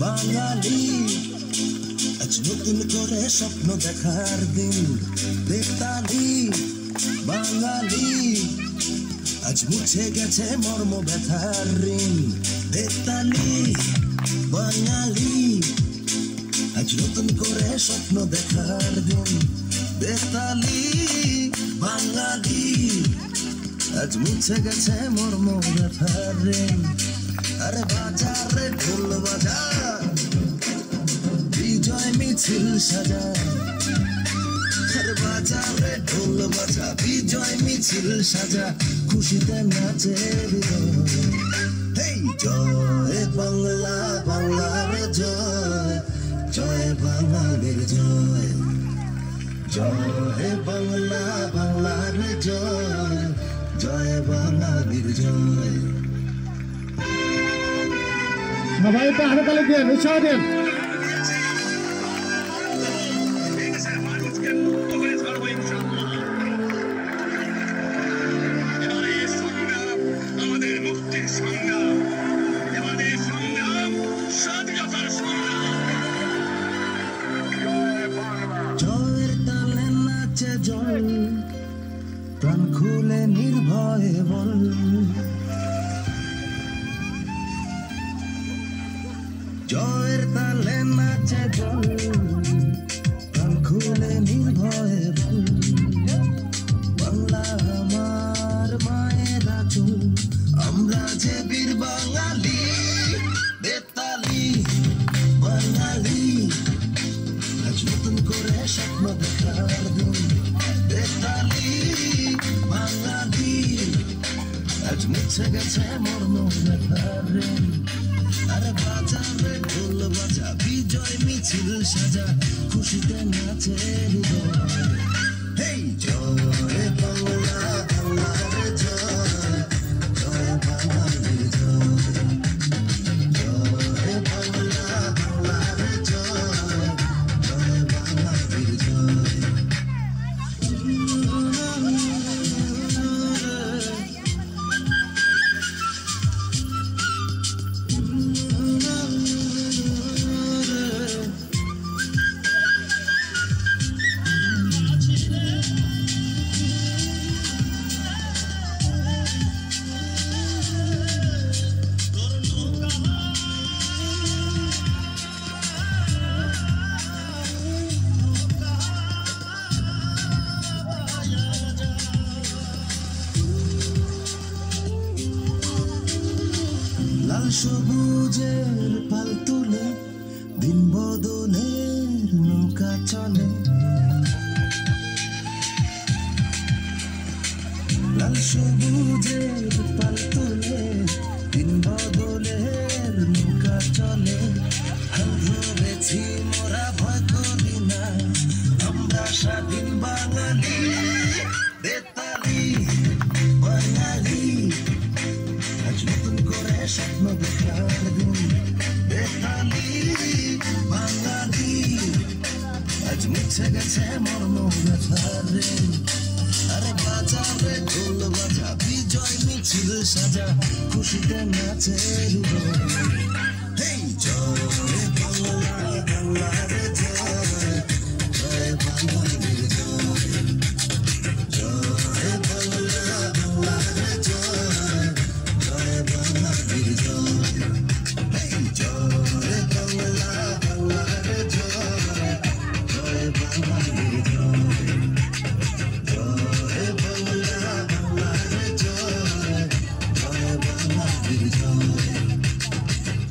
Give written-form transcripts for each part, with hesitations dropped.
বাঙালি আজ নতুন করে স্বপ্ন দেখার দিন। বেতালি বাঙালি আজ মুছে গেছে মর্ম ব্যথার ঋণ। বেতালি বাঙালি আজ নতুন করে স্বপ্ন দেখার দিন। বেতালি বাঙালি আজ মুছে গেছে মর্ম ব্যথার ঋণ। আরে বাজারে ঢোল বাজা, বিজয় মিছিল সাজা। আরে বাজারে ঢোল বাজা, বিজয় মিছিল সাজা, খুশিতে নাচে হৃদয়। হেই জয় বাংলা, বাংলার জয়, জয় বাঙালির জয়। জয় বাংলা, বাংলার জয়, জয় বাঙালির জয়। সবাই তো হাতে তালে দেন, উৎসাহ দেন। আমাদের মুক্তির সংগ্রাম, আমাদের সংগ্রাম স্বাধীনতার সংগ্রাম। জয়ের তালে নাচে জল, প্রাণ খুলে নির্ভয়ে বল। জয়ের তালে নাচে জল, প্রাণ খুলে নির্ভয়ে বল। বাংলা আমার মায়ের আঁচল, আমরা যে বীর বাঙালি। বেতালি বাঙালি আজ নতুন করে স্বপ্ন দেখার দিন। বেতালি বাঙালি আজ মুছে গেছে মর্ম ব্যথার ঋণ। আরে বাজারে ঢোল বাজা, বিজয় মিছিল সাজা, খুশিতে নাচে হৃদয়। হেই জয় বাংলা, বাংলার জয়, জয় বাঙালির জয়। জয় বাংলা, বাংলার জয়, জয় বাঙালির জয়। লাল সবুজের পাল তুলে দিন বদলের নৌকা চলে। লাল সবুজের পাল তুলে দিন বদলের নৌকা চলে। হাল ধরেছি মোরা, ভয় করি না, আমরা স্বাধীন বাঙালি। বেতালি বাঙালি আজ নতুন করে স্বপ্ন দেখার দিন। বেতালি বাঙালি আজ মুছে গেছে মর্ম ব্যথার ঋণ। আরে বাজারে ঢোল বাজা, বিজয় মিছিল সাজা, খুশিতে নাচে হৃদয়। হেই জয় বাংলা, বাংলার জয়, জয় বাঙালির জয়। জয় বাংলা, বাংলার জয়, জয় বাঙালির জয়। হেই জয় বাংলা, বাংলার জয়, জয় বাঙালির জয়। জয় বাংলা, বাংলার জয়, জয় বাঙালির জয়।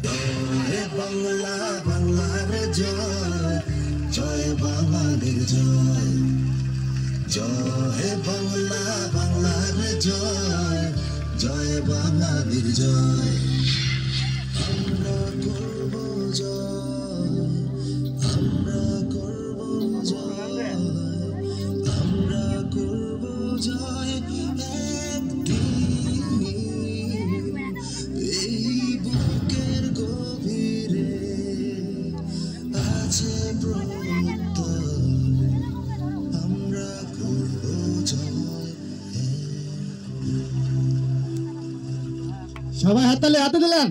জয় বাংলা, বাংলার জয়, জয় বাঙালির জয়। জয় বাংলা, বাংলার জয়, জয় বাঙালির জয়। আমরা করব জয়, আমরা করব জয়, আছে প্রত্যয়, আমরা করব জয়। সবাই হাততালি হাতে দিলেন।